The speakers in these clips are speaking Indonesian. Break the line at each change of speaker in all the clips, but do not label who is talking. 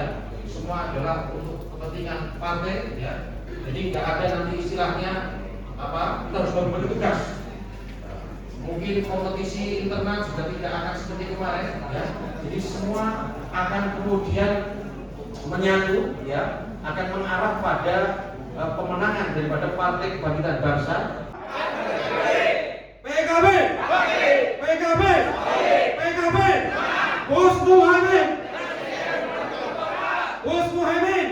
ya. Semua adalah untuk kepentingan partai ya. Jadi nggak ada nanti istilahnya kita harus bagi-bagi tugas. Mungkin kompetisi internal sudah tidak akan seperti kemarin ya. Jadi semua akan kemudian menyatu ya, akan mengarah pada pemenangan daripada Partai Kebangkitan Bangsa.
PKB, PKB, PKB, Gus Muhaimin, Gus Muhaimin,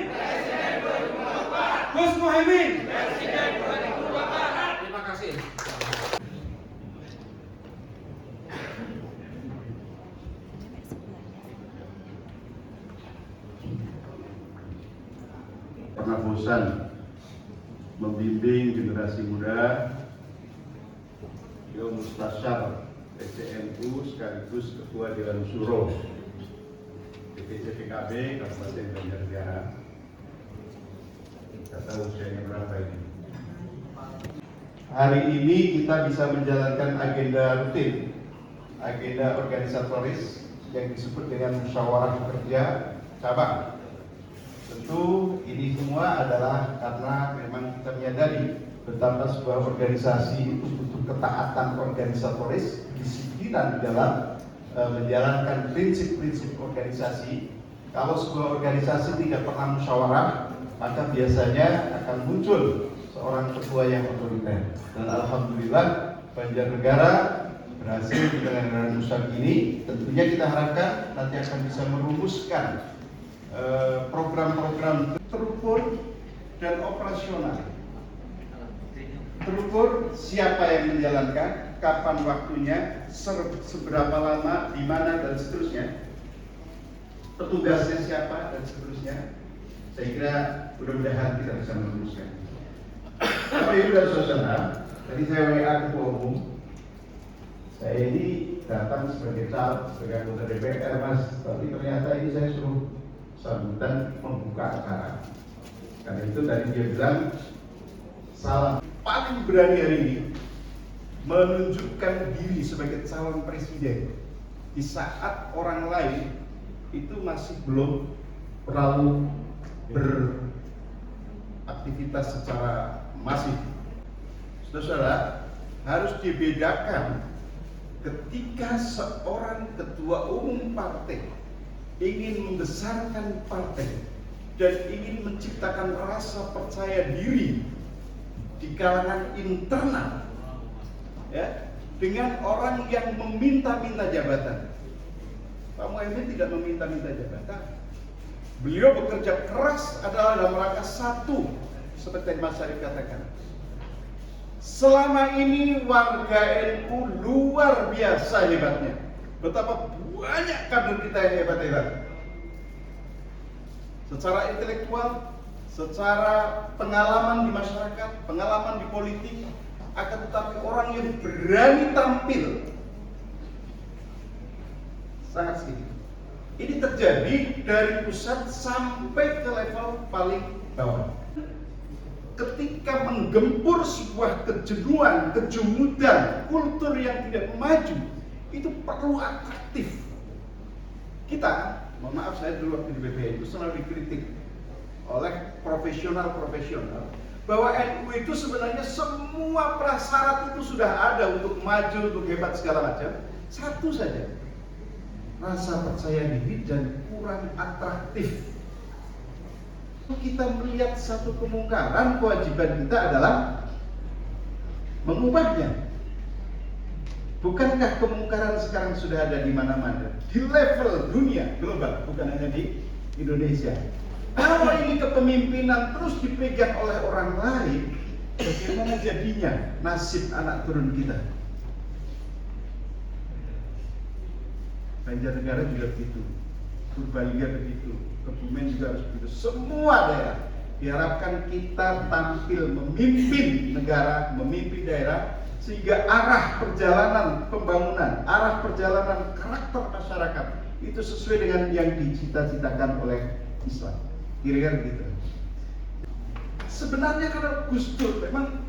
Gus Muhaimin.
Terima kasih.
Pernah bosan membimbing generasi muda. Beliau Mustasyar PCNU sekaligus Ketua Dewan Syuro DPC PKB Kabupaten Banjarnegara. Tidak tahu usianya berapa ini. Hari ini kita bisa menjalankan agenda rutin, agenda organisatoris yang disebut dengan musyawarah kerja cabang. Tentu ini semua adalah karena memang kita menyadari betapa sebuah organisasi itu butuh ketaatan organisatoris, disiplinan di dalam menjalankan prinsip-prinsip organisasi. Kalau sebuah organisasi tidak pernah musyawarah, maka biasanya akan muncul seorang ketua yang otoriter. Dan alhamdulillah Banjarnegara berhasil di penyelenggaraan musyawarah ini. Tentunya kita harapkan nanti akan bisa merumuskan program-program terukur dan operasional. Terukur siapa yang menjalankan, kapan waktunya, seberapa lama, di mana dan seterusnya. Petugasnya siapa dan seterusnya. Saya kira mudah-mudahan kita bisa merumuskan. Bapak Ibu dan Saudara, tadi saya WA Ketua Umum. Saya ini datang sebagai caleg, sebagai anggota DPR Mas, tapi ternyata ini saya suruh sambutan membuka acara. Karena itu tadi dia bilang salam paling berani hari ini menunjukkan diri sebagai calon presiden di saat orang lain itu masih belum terlalu beraktivitas secara masif. Saudara, harus dibedakan ketika seorang ketua umum partai ingin membesarkan partai dan ingin menciptakan rasa percaya diri di kalangan internal ya, dengan orang yang meminta-minta jabatan. Pak Muhaimin tidak meminta-minta jabatan. Beliau bekerja keras adalah dalam rangka satu, seperti Mas Syarif katakan. Selama ini warga NU luar biasa hebatnya. Betapa banyak kader kita yang hebat-hebat. Secara intelektual, secara pengalaman di masyarakat, pengalaman di politik, akan tetapi orang yang berani tampil sangat sedikit. Ini terjadi dari pusat sampai ke level paling bawah. Ketika menggempur sebuah kejenuhan, kejumudan, kultur yang tidak maju, itu perlu atraktif. Kita, mohon maaf saya dulu waktu di BPI itu selalu dikritik oleh profesional-profesional bahwa NU itu sebenarnya semua prasyarat itu sudah ada untuk maju, untuk hebat segala macam. Satu saja, rasa percaya diri dan kurang atraktif. Kita melihat satu kemungkaran, kewajiban kita adalah mengubahnya. Bukankah kemungkaran sekarang sudah ada di mana-mana, di level dunia global, bukan hanya di Indonesia. Kalau ini kepemimpinan terus dipegang oleh orang lain, bagaimana jadinya nasib anak turun kita? Banjarnegara juga begitu, Purbalingga begitu, Kebumen juga harus begitu. Semua daerah diharapkan kita tampil memimpin negara, memimpin daerah, sehingga arah perjalanan pembangunan, arah perjalanan karakter masyarakat itu sesuai dengan yang dicita-citakan oleh Islam. Kira-kira gitu. Sebenarnya kalau Gus Dur, memang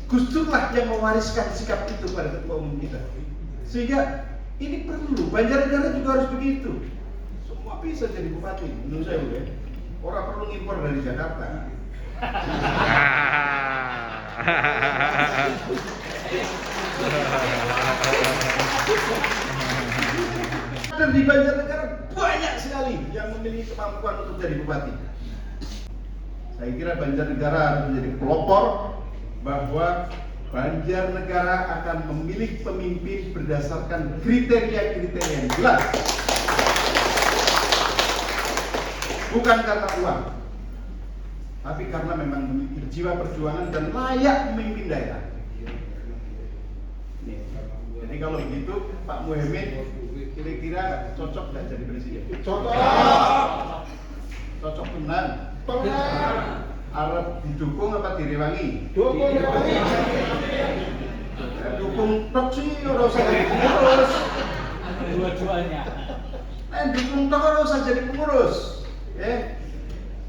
Gus Dur lah yang mewariskan sikap itu pada ketua umum kita. Sehingga ini perlu, Banjarnegara juga harus begitu. Semua bisa jadi bupati menurut saya ya. Orang perlu ngimpor dari Jakarta. Dan di Banjarnegara banyak sekali yang memiliki kemampuan untuk jadi bupati. Saya kira Banjarnegara harus menjadi pelopor bahwa Banjarnegara akan memilih pemimpin berdasarkan kriteria-kriteria yang jelas. Bukan karena uang, tapi karena memang memiliki jiwa perjuangan dan layak memimpin daerah. Nih. Jadi kalau begitu Pak Muhammad kira-kira cocok nggak jadi presiden?
Cocok.
Cocok benar. Arab didukung apa direwangi?
Dukung.
Dukung tok sih ora usah jadi pengurus.
Dua-duanya.
Dukung tok ora usah jadi pengurus.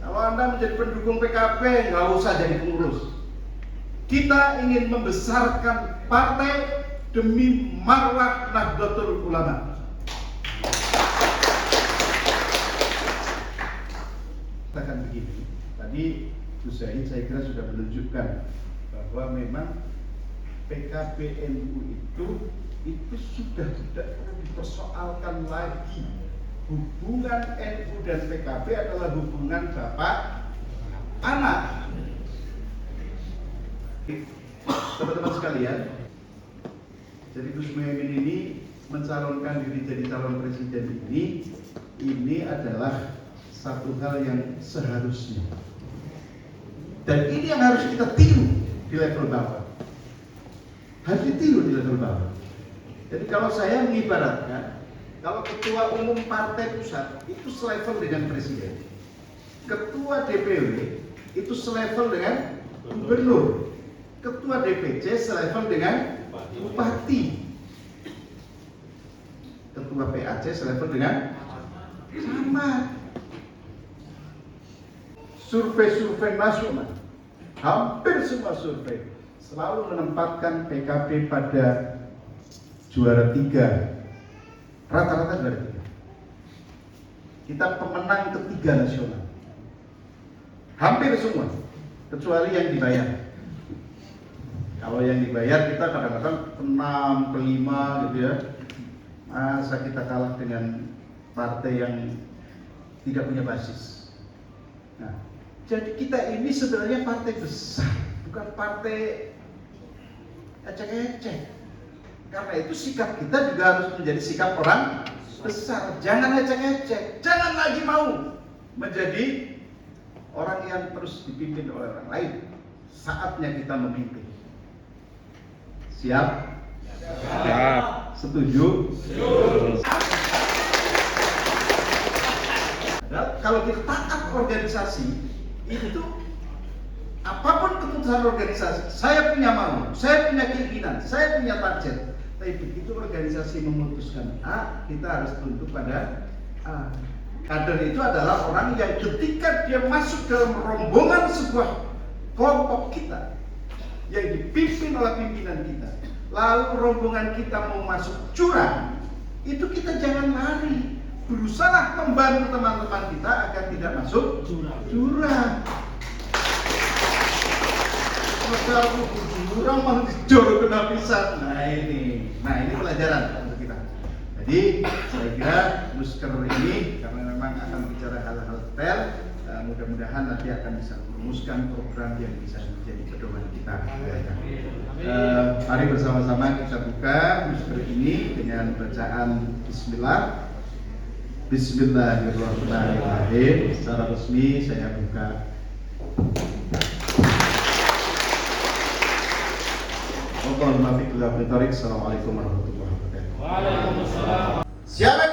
Kalau Anda menjadi pendukung PKB nggak usah jadi pengurus. Kita ingin membesarkan partai demi marwah Nahdlatul Ulama. Katakan begini, tadi Gus Zahid saya kira sudah menunjukkan bahwa memang PKB NU itu sudah tidak perlu dipersoalkan lagi. Hubungan NU dan PKB adalah hubungan bapak anak. Teman-teman sekalian, jadi Gus Muhaimin ini mencalonkan diri jadi calon presiden ini adalah satu hal yang seharusnya. Dan ini yang harus kita tiru di level bawah. Harus ditiru di level bawah. Jadi kalau saya mengibaratkan, kalau ketua umum partai pusat itu selevel dengan presiden, ketua DPW itu selevel dengan gubernur, ketua DPC selevel dengan bupati, ketua PAC selevel dengan camat. Survei-survei nasional, hampir semua survei selalu menempatkan PKB pada juara 3. Rata-rata juara 3. Kita pemenang ketiga nasional. Hampir semua, kecuali yang dibayar. Kalau yang dibayar kita kadang-kadang ke-6, ke-5 gitu ya. Masa kita kalah dengan partai yang tidak punya basis. Nah, jadi kita ini sebenarnya partai besar, bukan partai ecek-ecek. Karena itu sikap kita juga harus menjadi sikap orang besar. Jangan ecek-ecek, jangan lagi mau menjadi orang yang terus dipimpin oleh orang lain. Saatnya kita memimpin. Siap?
Siap.
Setuju? Kalau kita taat organisasi, itu apapun keputusan organisasi, saya punya mau, saya punya keinginan, saya punya target. Tapi begitu organisasi memutuskan A, kita harus tunduk pada A. Kader itu adalah orang yang ketika dia masuk dalam rombongan sebuah kelompok kita yang dipimpin oleh pimpinan kita, lalu rombongan kita mau masuk jurang, itu kita jangan lari, berusaha membantu teman-teman kita agar tidak masuk jurang. Kalau jurang malah dijorok kena pisah. Nah ini pelajaran untuk kita. Jadi saya kira Musker ini karena memang akan bicara hal-hal detail, mudah-mudahan nanti akan bisa merumuskan program yang bisa menjadi pedoman kita. Mari bersama-sama kita buka Musker ini dengan bacaan Bismillah. Bismillahirrahmanirrahim. Secara resmi saya buka. Assalamualaikum warahmatullahi wabarakatuh.
Waalaikumsalam.
Siapa